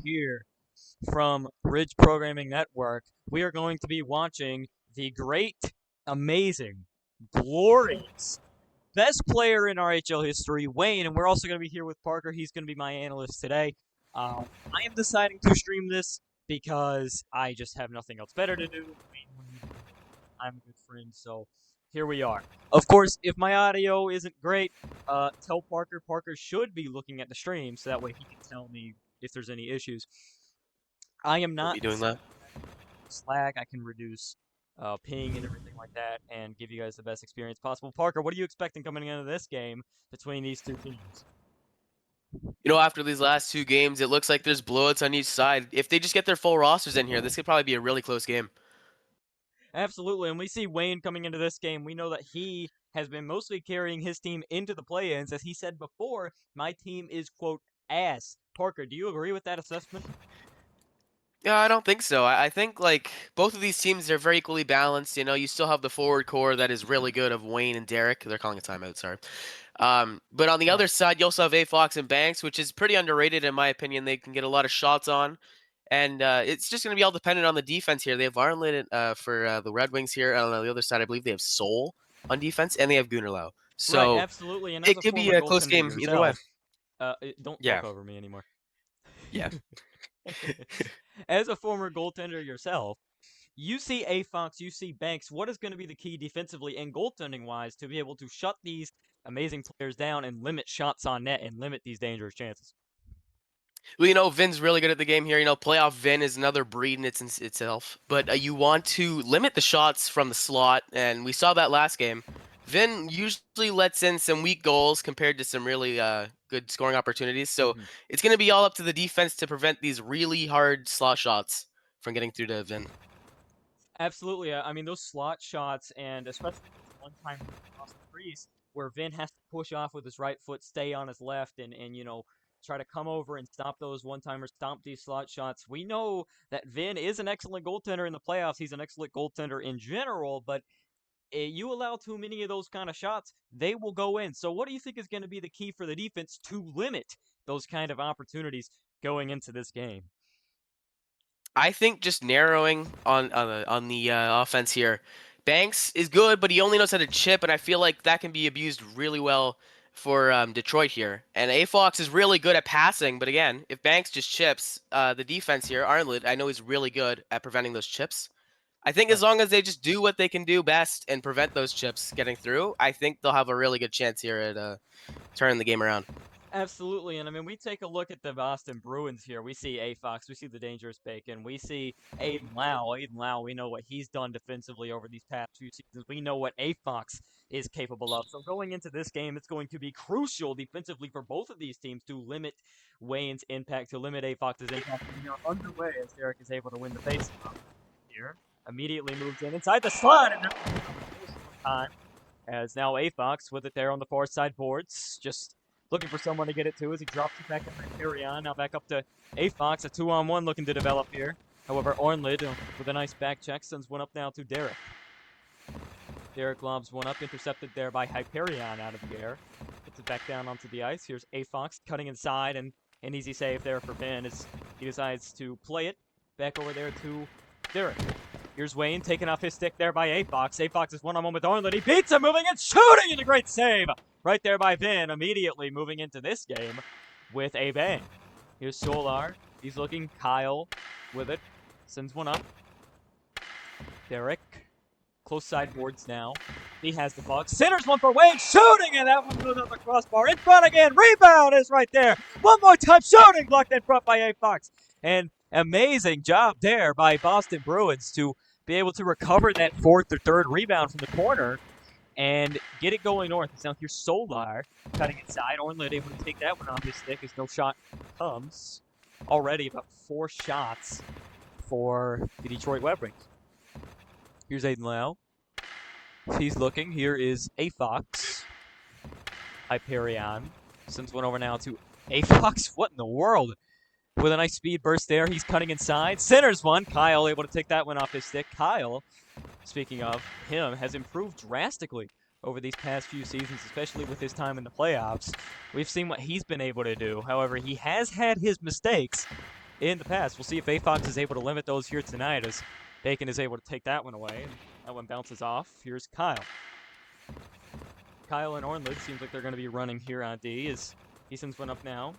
here from Ridge Programming Network. We are going to be watching the great, amazing, glorious, best player in RHL history, Wayne, and we're also going to be here with Parker. He's going to be my analyst today. I am deciding to stream this because I just have nothing else better to do. I'm a good friend, so here we are. Of course, if my audio isn't great, tell Parker. Parker should be looking at the stream, so that way he can tell me if there's any issues. I am We'll not be doing that. slag. I can reduce ping and everything like that, and give you guys the best experience possible. Parker, what are you expecting coming into this game between these two teams? After these last two games, it looks like there's blowouts on each side. If they just get their full rosters in here, this could probably be a really close game. Absolutely, and we see Wayne coming into this game. We know that he has been mostly carrying his team into the play-ins. As he said before, my team is, quote, ass. Parker, do you agree with that assessment? Yeah, I don't think so. I think like both of these teams are very equally balanced. You still have the forward core that is really good of Wayne and Derek. They're calling a timeout, sorry. But on the other Right. side, you also have A Fox and Banks, which is pretty underrated in my opinion. They can get a lot of shots on. And it's just going to be all dependent on the defense here. They have Varnlid for the Red Wings here. And on the other side, I believe they have Soul on defense, and they have Gunnerlau. Right, So absolutely, and as it a could be former a close goaltender game either way. yourself, don't Yeah, talk over me anymore. yeah. As a former goaltender yourself, you see A Fox, you see Banks. What is going to be the key defensively and goaltending wise to be able to shut these amazing players down and limit shots on net and limit these dangerous chances? Well, Vin's really good at the game here. Playoff Vin is another breed in itself. But you want to limit the shots from the slot, and we saw that last game. Vin usually lets in some weak goals compared to some really good scoring opportunities. So Mhm. it's going to be all up to the defense to prevent these really hard slot shots from getting through to Vin. Absolutely. I mean, those slot shots and especially those one-time across the crease where Vin has to push off with his right foot, stay on his left, and try to come over and stop those one-timers, stomp these slot shots. We know that Vin is an excellent goaltender in the playoffs. He's an excellent goaltender in general, but you allow too many of those kind of shots, they will go in. So what do you think is going to be the key for the defense to limit those kind of opportunities going into this game? I think just narrowing on the offense here. Banks is good, but he only knows how to chip, and I feel like that can be abused really well for Detroit here. And A Fox is really good at passing, but again, if Banks just chips, the defense here, Arnold, I know he's really good at preventing those chips. I think as Right. long as they just do what they can do best and prevent those chips getting through, I think they'll have a really good chance here at turning the game around. Absolutely, and I mean, we take a look at the Boston Bruins here. We see A Fox, we see the dangerous Bacon, we see Aiden Lau. Aiden Lau, we know what he's done defensively over these past few seasons. We know what A Fox is capable of. So going into this game, it's going to be crucial defensively for both of these teams to limit Wayne's impact, to limit A Fox's impact. We are underway as Derek is able to win the faceoff here. Immediately moves in inside the slot, and time as now A Fox with it there on the far side boards, just looking for someone to get it to as he drops it back to Hyperion. Now back up to A Fox, a 2-on-1 looking to develop here. However, Ornlid with a nice back check sends one up now to Derek. Derek lobs one up, intercepted there by Hyperion out of the air. Puts it back down onto the ice. Here's A Fox cutting inside, and an easy save there for Finn as he decides to play it back over there to Derek. Here's Wayne taking off his stick there by A Fox. A Fox is one-on-one with Ornlid. He beats him, moving and shooting, and a great save right there by Vin, immediately moving into this game with a bang. Here's Solar. He's looking. Kyle with it. Sends one up. Derek. Close sideboards now. He has the puck. Centers one for Wayne. Shooting, and that one goes up the crossbar. In front again. Rebound is right there. One more time. Shooting. Blocked in front by A Fox. And amazing job there by Boston Bruins to be able to recover that fourth or third rebound from the corner and get it going north. Now here's Solar cutting inside. Ornlid able to take that one off his stick as no shot comes. Already about 4 shots for the Detroit Red Wings. Here's Aiden Lau. He's looking. Here is A Fox. Hyperion sends one over now to A Fox. What in the world? With a nice speed burst there. He's cutting inside. Centers one. Kyle able to take that one off his stick. Kyle, speaking of him, has improved drastically over these past few seasons, especially with his time in the playoffs. We've seen what he's been able to do. However, he has had his mistakes, in the past. We'll see if A-Fox is able to limit those here tonight as Bacon is able to take that one away. And that one bounces off. Here's Kyle. Kyle and Ornlid seems like they're going to be running here on D as he sends one up now.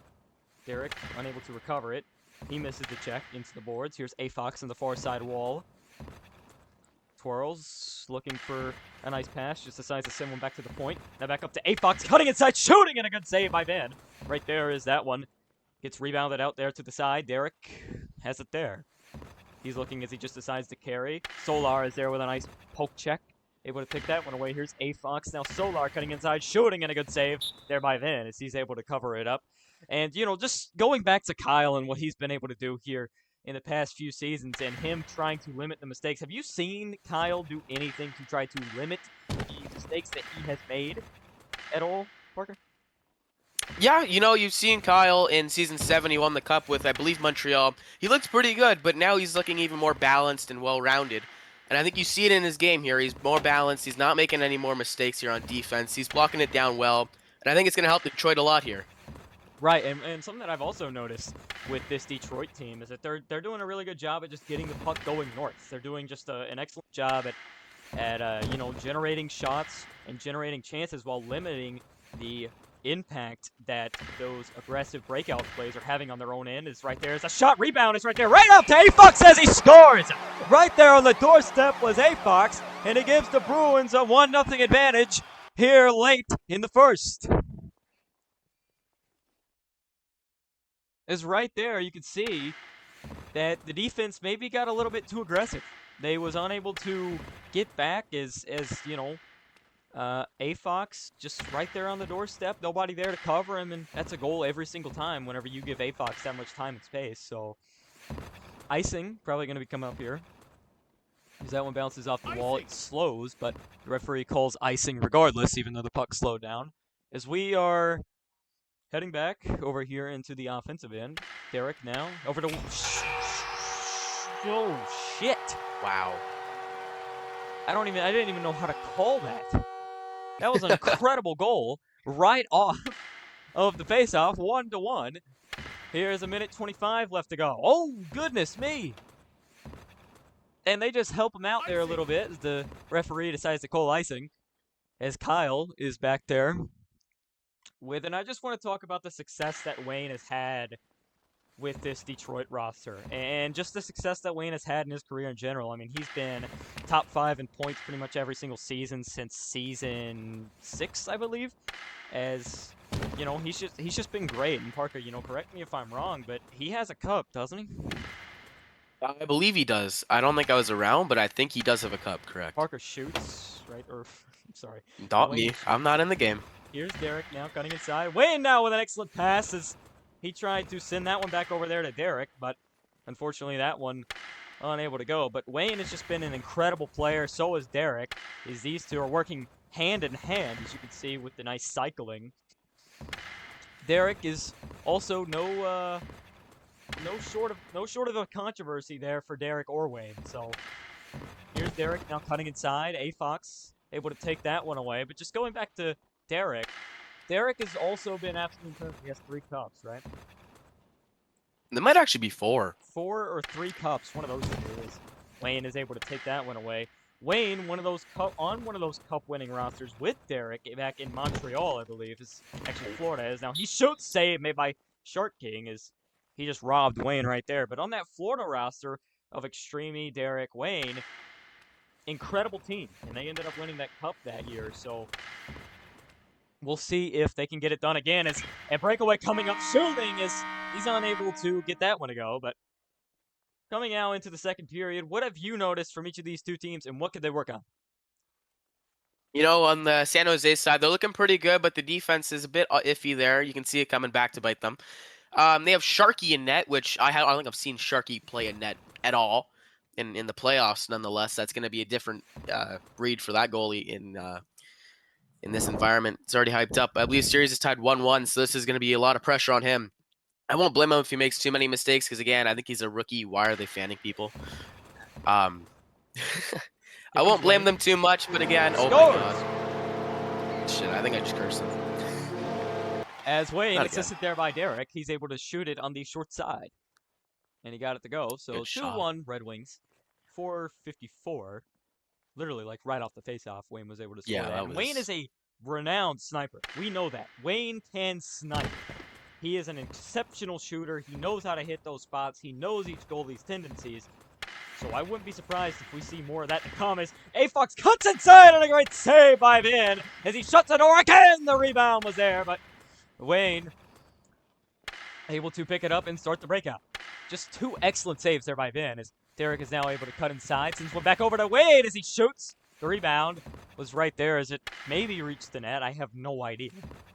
Derek unable to recover it. He misses the check into the boards. Here's A-Fox on the far side wall. Twirls, looking for a nice pass, just decides to send one back to the point. Now back up to A-Fox, cutting inside, shooting, and a good save by Van. Right there is that one. Gets rebounded out there to the side. Derek has it there. He's looking as he just decides to carry. Solar is there with a nice poke check. Able to pick that one away. Here's A-Fox. Now Solar cutting inside, shooting, and a good save there by Van as he's able to cover it up. And, you know, just going back to Kyle and what he's been able to do here in the past few seasons and him trying to limit the mistakes. Have you seen Kyle do anything to try to limit the mistakes that he has made at all, Parker? Yeah, you know, you've seen Kyle in Season 7. He won the Cup with, I believe, Montreal. He looked pretty good, but now he's looking even more balanced and well-rounded. And I think you see it in his game here. He's more balanced. He's not making any more mistakes here on defense. He's blocking it down well. And I think it's going to help Detroit a lot here. Right, and something that I've also noticed with this Detroit team is that they're doing a really good job at just getting the puck going north. They're doing just an excellent job at you know, generating shots and generating chances while limiting the impact that those aggressive breakout plays are having on their own end. Is right there. Is a shot, rebound is right there, right up to A-Fox as he scores! Right there on the doorstep was A-Fox, and it gives the Bruins a 1-0 advantage here late in the first. Is right there, you can see that the defense maybe got a little bit too aggressive. They was unable to get back as you know, A-Fox just right there on the doorstep, nobody there to cover him, and that's a goal every single time whenever you give A-Fox that much time and space. So icing probably going to be coming up here. As that one bounces off the wall, it slows, but the referee calls icing regardless, even though the puck slowed down. As we are heading back over here into the offensive end. Derek now over to... Oh, shit. Wow. I didn't even know how to call that. That was an incredible goal right off of the faceoff, 1-1. Here's a minute 25 left to go. Oh, goodness me. And they just help him out there a little bit as the referee decides to call icing. As Kyle is back there. And I just want to talk about the success that Wayne has had with this Detroit roster and just the success that Wayne has had in his career in general. I mean, he's been top 5 in points pretty much every single season since season 6, I believe. As you know, he's just been great. And Parker, you know, correct me if I'm wrong, but he has a cup, doesn't he? I believe he does. I don't think I was around, but I think he does have a cup, correct? Parker shoots, right? Or I'm sorry. Not me. I'm not in the game. Here's Derek now cutting inside. Wayne now with an excellent pass as he tried to send that one back over there to Derek, but unfortunately that one unable to go. But Wayne has just been an incredible player. So is Derek. As these two are working hand in hand, as you can see with the nice cycling. Derek is also no short of a controversy there for Derek or Wayne. So here's Derek now cutting inside. A-Fox able to take that one away. But just going back to Derek has also been absolutely perfect. He has 3 cups, right? There might actually be 4. 4 or 3 cups, one of those two is. Wayne is able to take that one away. Wayne, on one of those cup-winning rosters with Derek back in Montreal, I believe, is actually Florida is now. He shoots save made by Shark King as he just robbed Wayne right there. But on that Florida roster of Extreme, Derek, Wayne, incredible team, and they ended up winning that cup that year. So we'll see if they can get it done again. As a breakaway coming up, shooting is he's unable to get that one to go. But coming out into the second period, what have you noticed from each of these two teams, and what could they work on? You know, on the San Jose side, they're looking pretty good, but the defense is a bit iffy there. You can see it coming back to bite them. They have Sharky in net, which I don't think I've seen Sharky play in net at all in the playoffs. Nonetheless, that's going to be a different breed for that goalie in this environment. It's already hyped up. I believe the series is tied 1-1, so this is going to be a lot of pressure on him. I won't blame him if he makes too many mistakes because, again, I think he's a rookie. Why are they fanning people? I won't blame them too much, but again, oh my god. Shit, I think I just cursed him. As Wayne, assisted there by Derek, he's able to shoot it on the short side. and he got it to go. So Good shot. 2-1 Red Wings. 4:54. Literally, like, right off the faceoff, Wayne was able to score Yeah, that. that And Wayne was. is a renowned sniper. We know that. Wayne can snipe. He is an exceptional shooter. He knows how to hit those spots. He knows each goalie's tendencies. So I wouldn't be surprised if we see more of that to come as A-Fox cuts inside and a great save by Vin as he shuts the door again. The rebound was there, but Wayne able to pick it up and start the breakout. Just 2 excellent saves there by Vin as Derek is now able to cut inside. Sends one back over to Wade as he shoots. The rebound was right there as it maybe reached the net. I have no idea.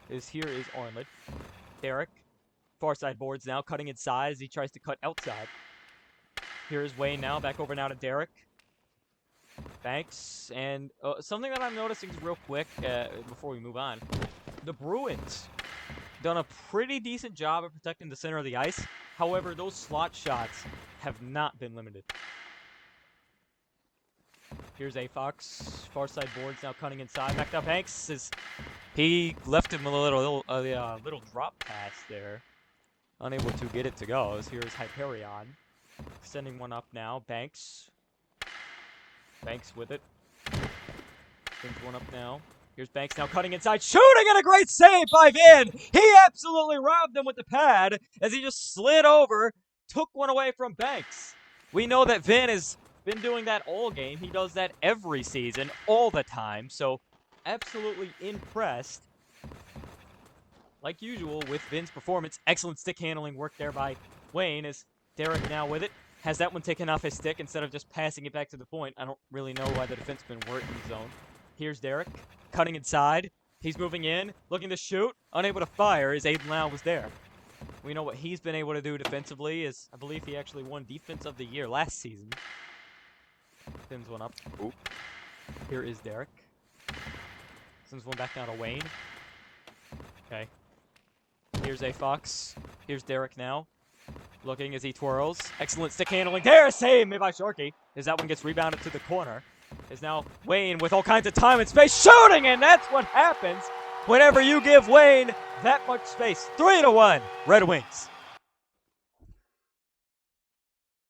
Here is Ornlid. Derek, far side boards now, cutting inside as he tries to cut outside. Here is Wayne now, back over now to Derek. Banks, and something that I'm noticing real quick before we move on. The Bruins done a pretty decent job of protecting the center of the ice. However, those slot shots have not been limited. Here's A-Fox, far side boards now cutting inside. Back to Banks as he left him a little drop pass there. Unable to get it to go. As here's Hyperion. Sending one up now. Banks with it. Sends one up now. Here's Banks now cutting inside, shooting, and a great save by Vin! He absolutely robbed him with the pad as he just slid over, took one away from Banks. We know that Vin has been doing that all game. He does that every season, all the time. So, absolutely impressed, like usual, with Vin's performance. Excellent stick handling work there by Wayne as Derek now with it. Has that one taken off his stick instead of just passing it back to the point. I don't really know why the defensemen weren't in the zone. Here's Derek, cutting inside. He's moving in, looking to shoot, unable to fire as Aiden Lau was there. We know what he's been able to do defensively is, I believe he actually won Defense of the Year last season. Sends one up. Ooh. Here is Derek. Sends one back down to Wayne. Okay. Here's A-Fox. Here's Derek now. Looking as he twirls. Excellent stick handling there. Save made by Sharky. As that one gets rebounded to the corner. Is now Wayne with all kinds of time and space shooting, and that's what happens whenever you give Wayne that much space. 3-1, Red Wings.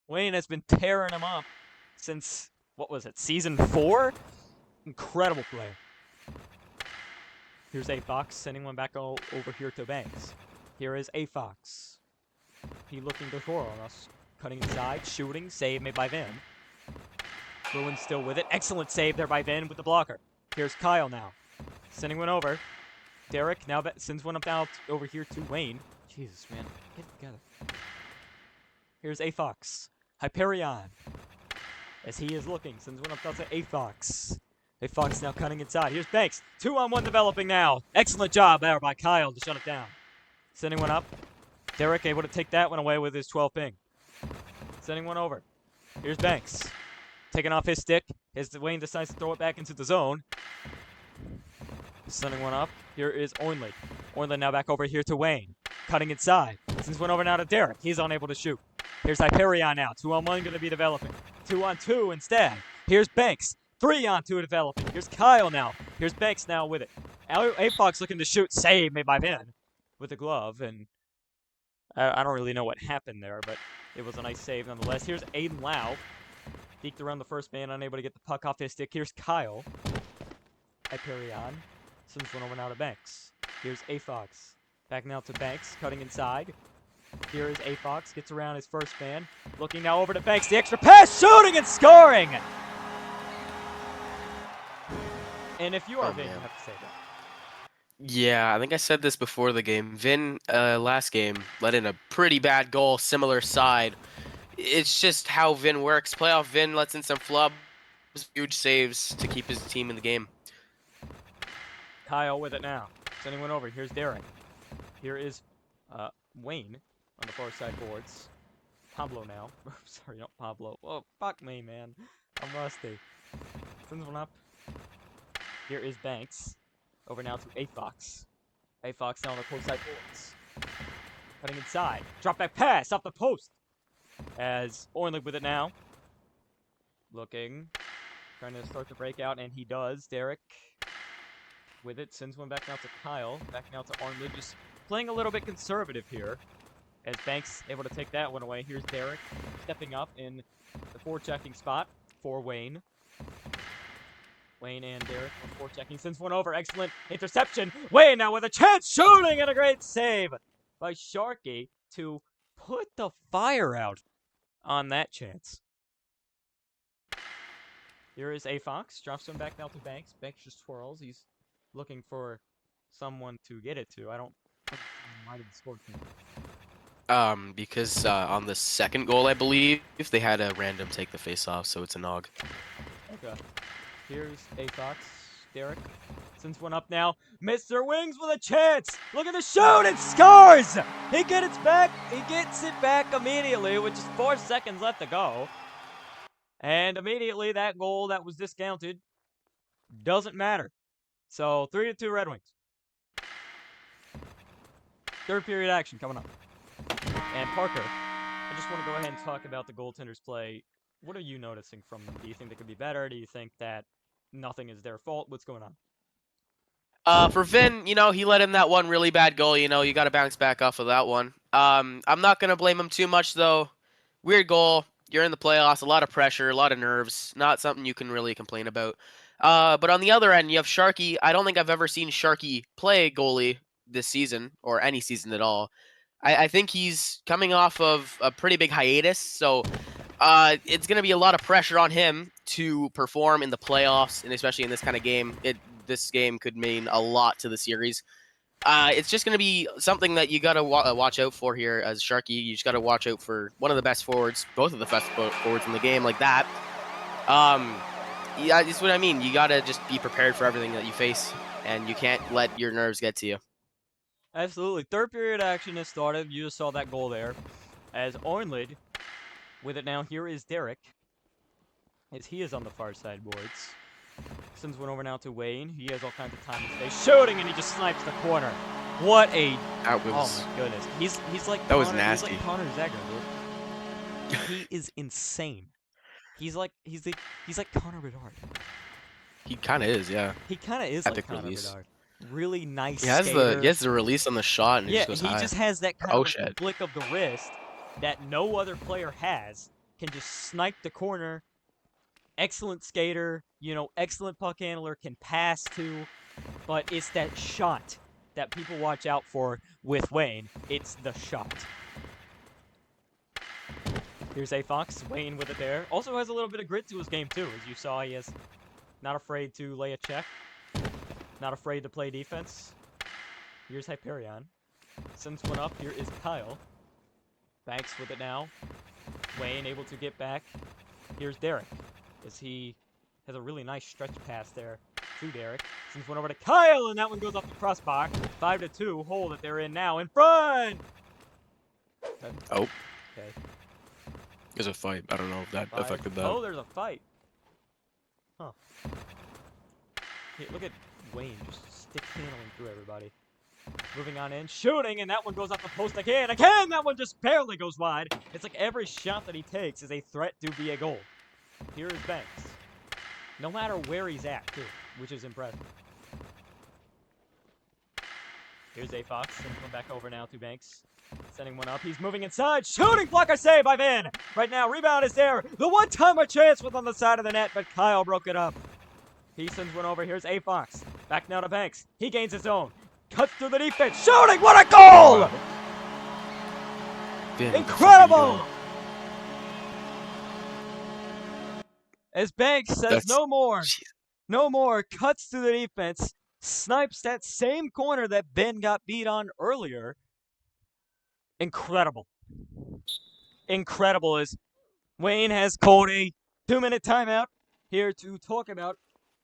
Wayne has been tearing him up since, what was it, season 4? Incredible player. Here's A-Fox sending one back over here to Banks. Here is A-Fox. He looking to twirl on us. Cutting inside, shooting, save made by Vin. Bruins still with it. Excellent save there by Vin with the blocker. Here's Kyle now. Sending one over. Derek now sends one up down over here to Wayne. Jesus, man. Get it together. Here's A-Fox. Hyperion. As he is looking. Sends one up down to A-Fox. A-Fox now cutting inside. Here's Banks. 2-on-1 developing now. Excellent job there by Kyle to shut it down. Sending one up. Derek able to take that one away with his 12 ping. Sending one over. Here's Banks. Taking off his stick as Wayne decides to throw it back into the zone. Sending one up. Here is Ornley. Ornley now back over here to Wayne. Cutting inside. Sends one over now to Derek. He's unable to shoot. Here's Hyperion now. 2-on-1 going to be developing. 2-on-2 instead. Here's Banks. 3-on-2 developing. Here's Kyle now. Here's Banks now with it. A-Fox looking to shoot. Save made by Vin with the glove. And I don't really know what happened there, but it was a nice save nonetheless. Here's Aiden Lau. Deked around the first man, unable to get the puck off his stick. Here's Kyle. Hyperion. Sends one over now to Banks. Here's A-Fox. Back now to Banks, cutting inside. Here is A-Fox. Gets around his first man. Looking now over to Banks. The extra pass, shooting and scoring! And if you are Vin, you have to say that. Yeah, I think I said this before the game. Vin, last game, let in a pretty bad goal, similar side. It's just how Vin works. Playoff Vin lets in some flubs, huge saves to keep his team in the game. Kyle with it now. Sending one over. Here's Derek. Here is Wayne on the far side boards. Pablo now. Sorry, not Pablo. Oh, fuck me, man. I'm rusty. Sends one up. Here is Banks. Over now to A-Fox. A-Fox now on the close side boards. Cutting inside. Drop back pass off the post. As Ornley with it now. Looking. Trying to start the breakout, and he does. Derek with it. Sends one back now to Kyle. Back now to Ornley. Just playing a little bit conservative here. as Banks able to take that one away. Here's Derek stepping up in the forechecking spot for Wayne. Wayne and Derek for forechecking. Sends one over. Excellent interception. Wayne now with a chance, shooting, and a great save by Sharky to put the fire out on that chance. Here is A Fox. Drops him back now to Banks. Banks just twirls. He's looking for someone to get it to. I don't think he might have scored from Because on the second goal, I believe, they had a random take the face off, so it's a nog. Okay. Here's A Fox. Derek sends one up now. Mr. Wings with a chance. Look at the shoot. It scores. He gets it back. He gets it back immediately with just 4 seconds left to go. And immediately that goal that was discounted doesn't matter. So 3-2 Red Wings. Third period action coming up. And Parker, I just want to go ahead and talk about the goaltenders' play. What are you noticing from them? Do you think they could be better? Do you think that nothing is their fault? What's going on? For Vin, he let in that one really bad goal. You got to bounce back off of that one. I'm not going to blame him too much, though. Weird goal. You're in the playoffs. A lot of pressure, a lot of nerves. Not something you can really complain about. But on the other end, you have Sharky. I don't think I've ever seen Sharky play goalie this season or any season at all. I think he's coming off of a pretty big hiatus, so it's going to be a lot of pressure on him to perform in the playoffs, and especially in this kind of game. This game could mean a lot to the series. It's just going to be something that you got to watch out for here as Sharky. You just got to watch out for one of the best forwards, both of the best forwards in the game like that. Yeah, that's what I mean. You got to just be prepared for everything that you face, and you can't let your nerves get to you. Absolutely. Third period action has started. You just saw that goal there. As Ornlid with it now. Here is Derek. As he is on the far side boards. Sends one over now to Wayne. He has all kinds of time and space. Shooting, and he just snipes the corner. What a... That was... Oh, my goodness. He's like... That Connor, was nasty. He's like Connor Zagger, dude. He is insane. He's like Connor Bedard. He kind of is, yeah. He kind of is Epic like Connor release. Bedard. Really nice He has skater. the release on the shot, and yeah, it just he goes high. just has that kind Oh, of shit. flick of the wrist that no other player has. Can just snipe the corner. Excellent skater, excellent puck handler, can pass too. But it's that shot that people watch out for with Wayne. It's the shot. Here's A Fox. Wayne with it there. Also has a little bit of grit to his game too. As you saw, he is not afraid to lay a check. Not afraid to play defense. Here's Hyperion. Sends one up. Here is Kyle. Banks with it now. Wayne able to get back. Here's Derek. As he has a really nice stretch pass there to Derek. Sends one over to Kyle, and that one goes off the crossbar. 5-2 hole that they're in now. In front! Oh. Okay. There's a fight. I don't know if that affected that. Oh, there's a fight. Huh. Hey, look at Wayne just stick handling through everybody. Moving on in, shooting, and that one goes off the post again. Again, that one just barely goes wide. It's like every shot that he takes is a threat to be a goal. Here is Banks. No matter where he's at, too, which is impressive. Here's A Fox, and come back over now to Banks. Sending one up. He's moving inside. Shooting blocker save by Vin. Right now, rebound is there. The one-timer chance was on the side of the net, but Kyle broke it up. He sends one over. Here's A Fox. Back now to Banks. He gains his own. Cuts through the defense. Shooting. What a goal! Vin, Incredible! As Banks says, no more. No more. Cuts through the defense. Snipes that same corner that Ben got beat on earlier. Incredible. Incredible as Wayne has called a 2-minute timeout here to talk about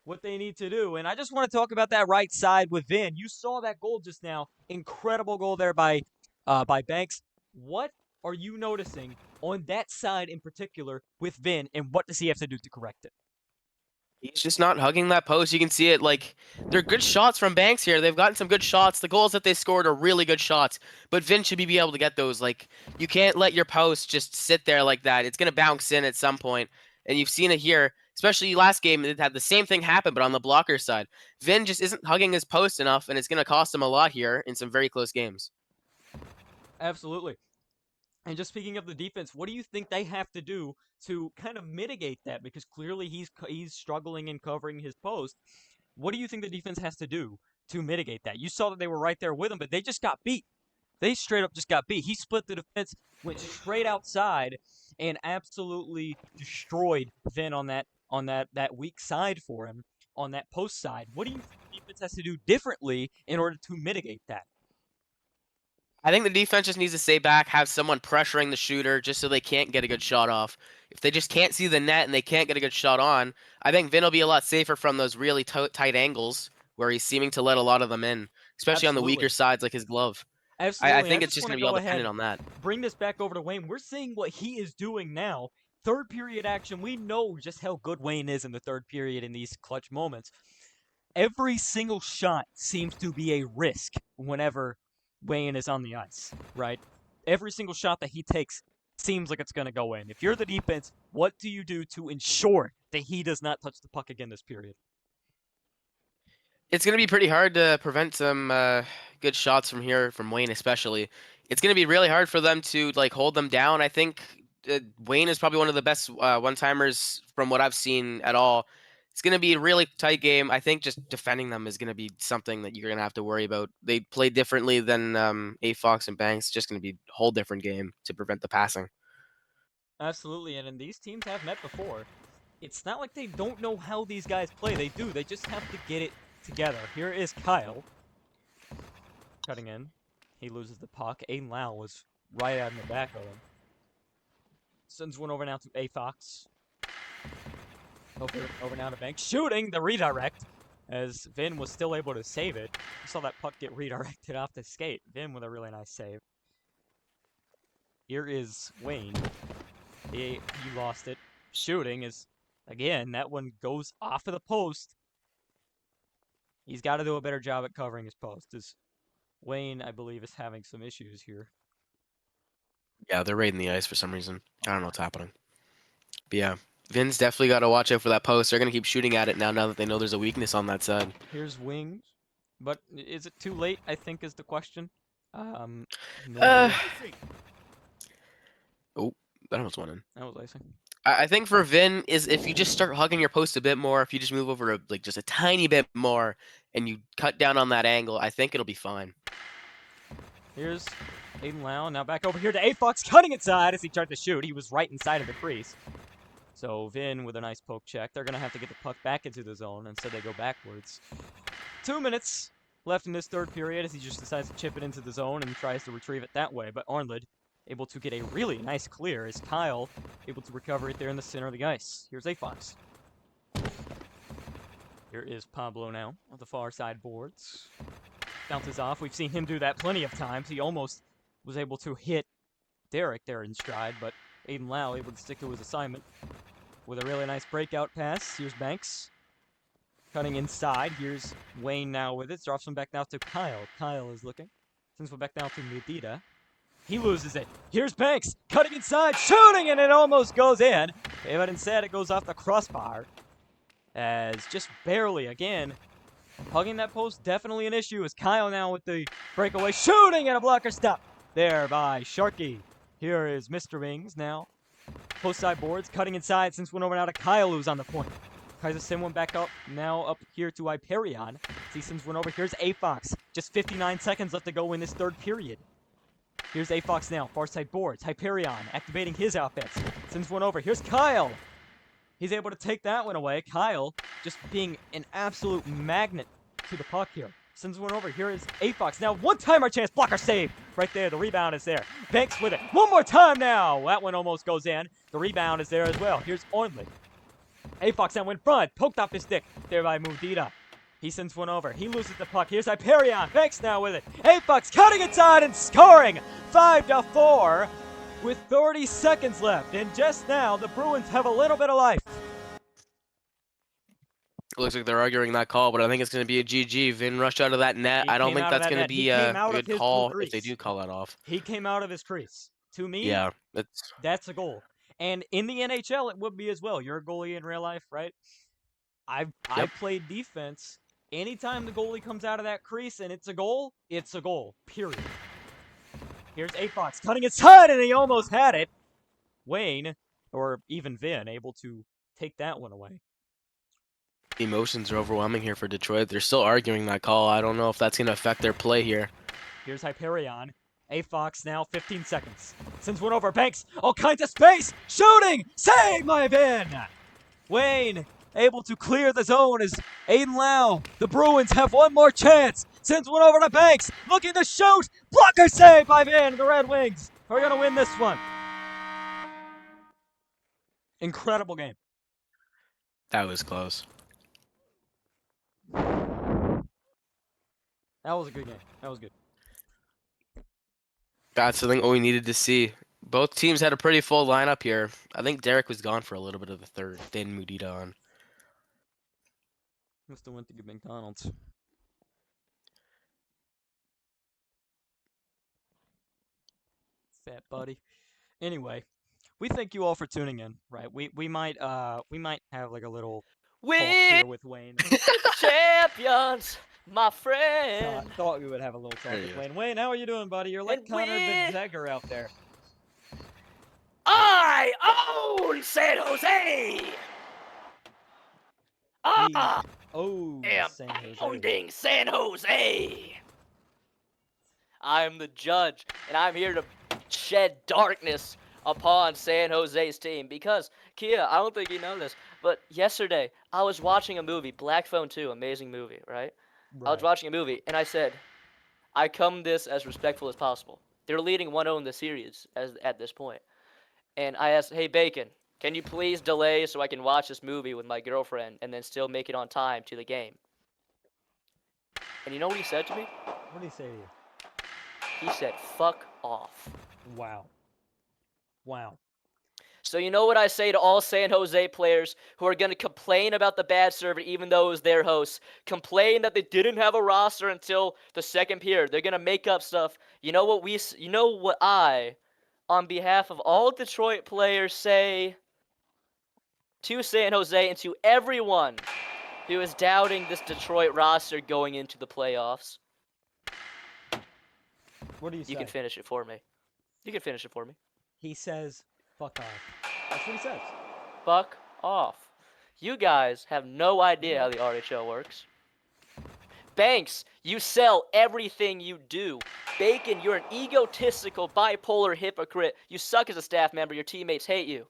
what they need to do. And I just want to talk about that right side with Vin. You saw that goal just now. Incredible goal there by Banks. What are you noticing on that side in particular with Vin, and what does he have to do to correct it? He's just not hugging that post. You can see it. Like, they're good shots from Banks here. They've gotten some good shots. The goals that they scored are really good shots. But Vin should be able to get those. Like, you can't let your post just sit there like that. It's going to bounce in at some point. And you've seen it here. Especially last game, it had the same thing happen, but on the blocker side. Vin just isn't hugging his post enough, and it's going to cost him a lot here in some very close games. Absolutely. And just speaking of the defense, what do you think they have to do to kind of mitigate that? Because clearly he's struggling in covering his post. What do you think the defense has to do to mitigate that? You saw that they were right there with him, but they just got beat. They straight up just got beat. He split the defense, went straight outside, and absolutely destroyed Vin on that weak side for him on that post side. What do you think the defense has to do differently in order to mitigate that? I think the defense just needs to stay back, have someone pressuring the shooter just so they can't get a good shot off. If they just can't see the net and they can't get a good shot on, I think Vin will be a lot safer from those really tight angles where he's seeming to let a lot of them in, especially on the weaker Absolutely. sides like his glove. I Absolutely. I think it's just just want to going to be all go dependent ahead, on that. bring this back over to Wayne. We're seeing what he is doing now. Third period action. We know just how good Wayne is in the third period in these clutch moments. Every single shot seems to be a risk whenever Wayne is on the ice, right? Every single shot that he takes seems like it's going to go in. If you're the defense, what do you do to ensure that he does not touch the puck again this period? It's going to be pretty hard to prevent some good shots from here, from Wayne especially. It's going to be really hard for them to like hold them down. I think Wayne is probably one of the best one-timers from what I've seen at all. It's going to be a really tight game. I think just defending them is going to be something that you're going to have to worry about. They play differently than A Fox and Banks. Just going to be a whole different game to prevent the passing. Absolutely, and these teams have met before. It's not like they don't know how these guys play. They do. They just have to get it together. Here is Kyle cutting in. He loses the puck. Aiden Lau was right out in the back of him. Sends one over now to A Fox. Over now to Banks. Shooting the redirect as Vin was still able to save it. You saw that puck get redirected off the skate. Vin with a really nice save. Here is Wayne. He lost it. Shooting is, again, that one goes off of the post. He's got to do a better job at covering his post. As Wayne, I believe, is having some issues here. Yeah, they're raiding the ice for some reason. I don't know what's happening. But yeah, Vin's definitely got to watch out for that post. They're going to keep shooting at it now that they know there's a weakness on that side. Here's Wings. But is it too late, I think, is the question. Uh, oh, that almost went in. That was icing. I think for Vin is if you just start hugging your post a bit more, if you just move over like just a tiny bit more, and you cut down on that angle, I think it'll be fine. Here's Aiden Lau. Now back over here to A-Fox, cutting inside as he tried to shoot. He was right inside of the crease. So Vin with a nice poke check. They're going to have to get the puck back into the zone. Instead, they go backwards. 2 minutes left in this third period as he just decides to chip it into the zone and tries to retrieve it that way. But Arnlid able to get a really nice clear as Kyle able to recover it there in the center of the ice. Here's A-Fox. Here is Pablo now on the far side boards. Bounces off. We've seen him do that plenty of times. He almost was able to hit Derek there in stride, but Aiden Lau able to stick to his assignment with a really nice breakout pass. Here's Banks cutting inside. Here's Wayne now with it. Drops one back now to Kyle. Kyle is looking. Sends one back now to Medita. He loses it. Here's Banks cutting inside, shooting, and it almost goes in. But instead, it goes off the crossbar. As just barely, again, hugging that post, definitely an issue. As Kyle now with the breakaway, shooting, and a blocker stop there by Sharky. Here is Mr. Wings now. Post side boards, cutting inside, since one over now to Kyle, who's on the point. Tries to send one back up, now up here to Hyperion. He sends one over. Here's A-Fox. Just 59 seconds left to go in this third period. Here's A-Fox now, far side boards. Hyperion activating his offense. Sends one over. Here's Kyle. He's able to take that one away. Kyle just being an absolute magnet to the puck here. Sends one over. Here is A-Fox. Now, one-timer chance. Blocker save. Right there. The rebound is there. Banks with it. One more time now. That one almost goes in. The rebound is there as well. Here's Ornley. A-Fox now in front. Poked off his stick. There by Mudita. He sends one over. He loses the puck. Here's Hyperion. Banks now with it. A-Fox cutting inside and scoring. 5-4 with 30 seconds left. And just now, the Bruins have a little bit of life. It looks like they're arguing that call, but I think it's going to be a GG. Vin rushed out of that net. I don't think that's going to be a good call if they do call that off. He came out of his crease. To me, yeah, that's a goal. And in the NHL, it would be as well. You're a goalie in real life, right? I've played defense. Anytime the goalie comes out of that crease and it's a goal, period. Here's A-Fox cutting inside, and he almost had it. Wayne, or even Vin, able to take that one away. The emotions are overwhelming here for Detroit. They're still arguing that call. I don't know if that's going to affect their play here. Here's Hyperion. A-Fox now 15 seconds. Sends one over Banks. All kinds of space. Shooting. Save my Vin. Wayne able to clear the zone as Aiden Lau. The Bruins have one more chance. Sends one over to Banks. Looking to shoot. Blocker save by Vin. The Red Wings are going to win this one. Incredible game. That was close. That was a good game. That was good. That's I think what we needed to see. Both teams had a pretty full lineup here. I think Derek was gone for a little bit of the third. Then Mudita on. Must have went to get McDonald's. Fat buddy. Anyway, we thank you all for tuning in. Right? We might have like a little talk here with Wayne. Champions, my I friend. thought we would have a little talk There with he Wayne. Wayne, how are you doing, buddy? You're like And Connor we- Benzeger out there. I own San Jose. I Oh, am San Jose. pounding San Jose. I'm the judge, and I'm here to shed darkness upon San Jose's team because, Kia, I don't think you know this, but yesterday I was watching a movie, Black Phone 2, amazing movie, right? I was watching a movie, and I said, I come this as respectful as possible. They're leading 1-0 in the series at this point. And I asked, hey, Bacon, can you please delay so I can watch this movie with my girlfriend and then still make it on time to the game? And you know what he said to me? What did he say to you? He said, fuck off. Wow. Wow. So you know what I say to all San Jose players who are going to complain about the bad server even though it was their hosts, complain that they didn't have a roster until the second period. They're going to make up stuff. You know what I, on behalf of all Detroit players, say to San Jose and to everyone who is doubting this Detroit roster going into the playoffs? What do you say? You can finish it for me. You can finish it for me. He says, fuck off. That's what he says. Fuck off. You guys have no idea how the RHL works. Banks, you sell everything you do. Bacon, you're an egotistical, bipolar hypocrite. You suck as a staff member. Your teammates hate you.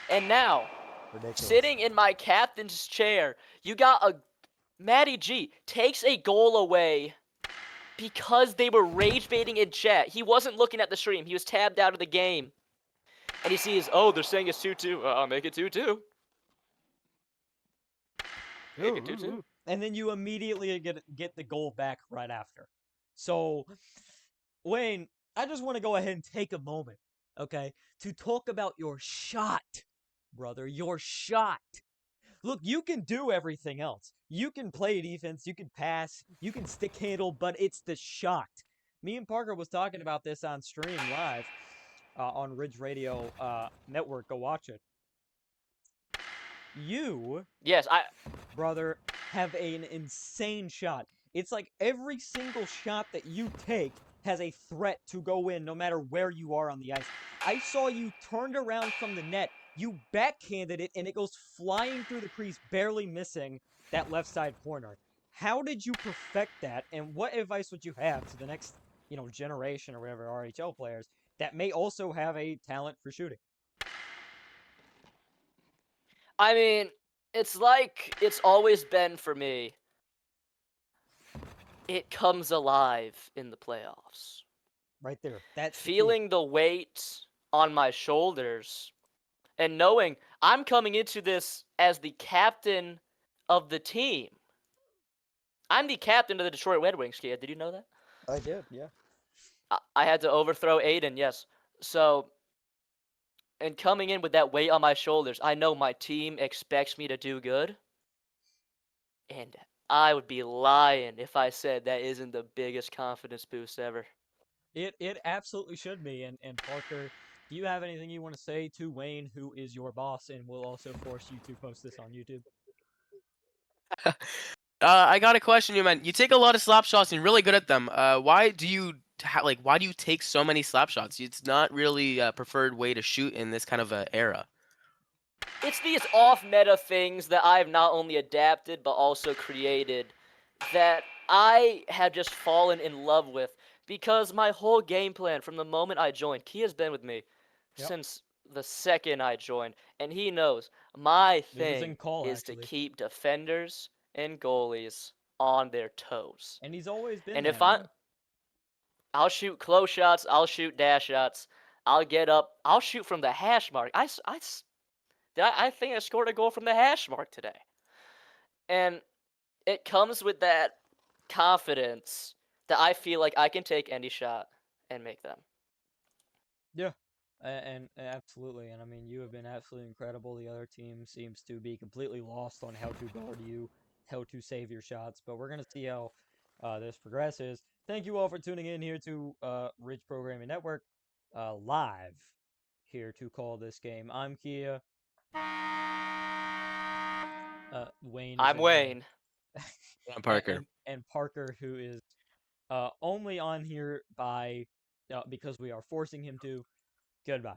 And now, Ridiculous. sitting in my captain's chair, you got a Matty G takes a goal away because they were rage baiting in chat. He wasn't looking at the stream. He was tabbed out of the game. And he sees, oh, they're saying it's 2-2. I'll make it 2-2. Make it 2-2. And then you immediately get the goal back right after. So, Wayne, I just want to go ahead and take a moment, okay, to talk about your shot, brother. Your shot. Look, you can do everything else. You can play defense, you can pass, you can stick handle, but it's the shot. Me and Parker was talking about this on stream live on Ridge Radio Network. Go watch it. You, Yes, brother, have an insane shot. It's like every single shot that you take has a threat to go in no matter where you are on the ice. I saw you turned around from the net, you backhanded it, and it goes flying through the crease, barely missing that left side corner. How did you perfect that, and what advice would you have to the next, generation or whatever RHL players that may also have a talent for shooting? I mean, it's like it's always been for me. It comes alive in the playoffs. Right there. That's feeling the weight on my shoulders and knowing I'm coming into this as the captain of the team. I'm the captain of the Detroit Red Wings, kid. Did you know that? I did, yeah. I had to overthrow Aiden, yes. So, and coming in with that weight on my shoulders, I know my team expects me to do good. And I would be lying if I said that isn't the biggest confidence boost ever. It absolutely should be. And Parker, do you have anything you want to say to Wayne, who is your boss and will also force you to post this on YouTube? I got a question, you man. You take a lot of slap shots and you're really good at them. Why do you like why do you take so many slap shots? It's not really a preferred way to shoot in this kind of a era. It's these off-meta things that I've not only adapted but also created that I have just fallen in love with because my whole game plan from the moment I joined, Kia's been with me Yep. since the second I joined, and he knows my It was thing in call, is to actually. keep defenders and goalies on their toes. And he's always been And that, if man. I'll shoot close shots, I'll shoot dash shots, I'll get up, I'll shoot from the hash mark. I think I scored a goal from the hash mark today. And it comes with that confidence that I feel like I can take any shot and make them. Yeah, and absolutely. And I mean, you have been absolutely incredible. The other team seems to be completely lost on how to guard you, how to save your shots. But we're gonna see how this progresses. Thank you all for tuning in here to Ridge Programming Network, live here to call this game. I'm Kia. Wayne is I'm in here. Wayne. I'm Parker. And Parker, who is only on here by because we are forcing him to. Goodbye.